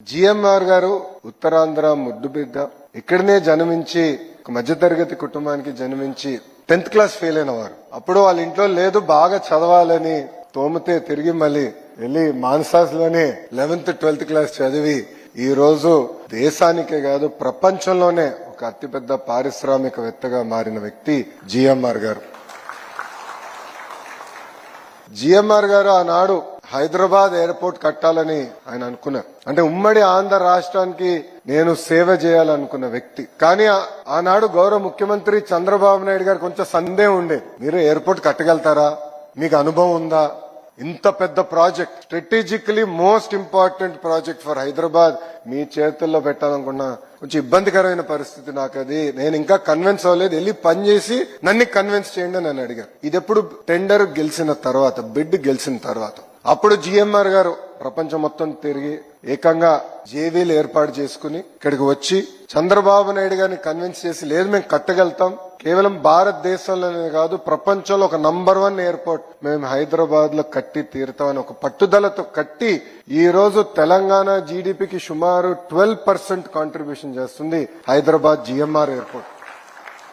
GMR గారు ఉత్తరాంధ్ర ముద్దు బిడ్డ. ఇక్కడనే జన్మించి ఒక మధ్యతరగతి కుటుంబానికి జన్మించి 10th క్లాస్ ఫెయిల్ అయిన వారు. అప్పుడు వాళ్ళ ఇంట్లో లేదు బాగా చదవాలని తోమితే తిరిగి మళ్ళీ వెళ్లి మాన్సాస్ లోనే 11th 12th క్లాస్ చదివి ఈ రోజు దేశానికే కాదు ప్రపంచంలోనే ఒక అతిపెద్ద పారిశ్రామికవేత్తగా మారిన వ్యక్తి జిఎంఆర్ గారు. జిఎంఆర్ గారు ఆనాడు హైదరాబాద్ ఎయిర్పోర్ట్ కట్టాలని ఆయన అనుకున్నారు. అంటే ఉమ్మడి ఆంధ్ర రాష్ట్రానికి నేను సేవ చేయాలనుకున్న వ్యక్తి. కానీ ఆనాడు గౌరవ ముఖ్యమంత్రి చంద్రబాబు నాయుడు గారు కొంచెం సందేహం ఉండేది. మీరు ఎయిర్పోర్ట్ కట్టగలుగుతారా, మీకు అనుభవం ఉందా, ఇంత పెద్ద project, strategically most important project for Hyderabad మీ చేతుల్లో పెట్టాలనుకున్నా కొంచెం ఇబ్బందికరమైన పరిస్థితి. నాకు అది నేను ఇంకా కన్విన్స్ అవ్వలేదు, వెళ్ళి పని చేసి నన్ను కన్విన్స్ చేయండి అని అడిగారు. ఇది ఎప్పుడు టెండర్ గెలిచిన తర్వాత, బిడ్ గెలిచిన తర్వాత. అప్పుడు జిఎంఆర్ గారు ప్రపంచం మొత్తం తిరిగి ఏకంగా జేవీలు ఏర్పాటు చేసుకుని ఇక్కడికి వచ్చి చంద్రబాబు నాయుడు గారిని కన్విన్స్ చేసి లేదు మేము కట్టగలుగుతాం, కేవలం భారతదేశంలోనే కాదు ప్రపంచంలో ఒక నంబర్ 1 ఎయిర్పోర్ట్ మేము హైదరాబాద్ లో కట్టి తీరుతామని ఒక పట్టుదలతో కట్టి ఈ రోజు తెలంగాణ జీడీపీకి సుమారు 12% కాంట్రిబ్యూషన్ చేస్తుంది హైదరాబాద్ జిఎంఆర్ ఎయిర్పోర్ట్.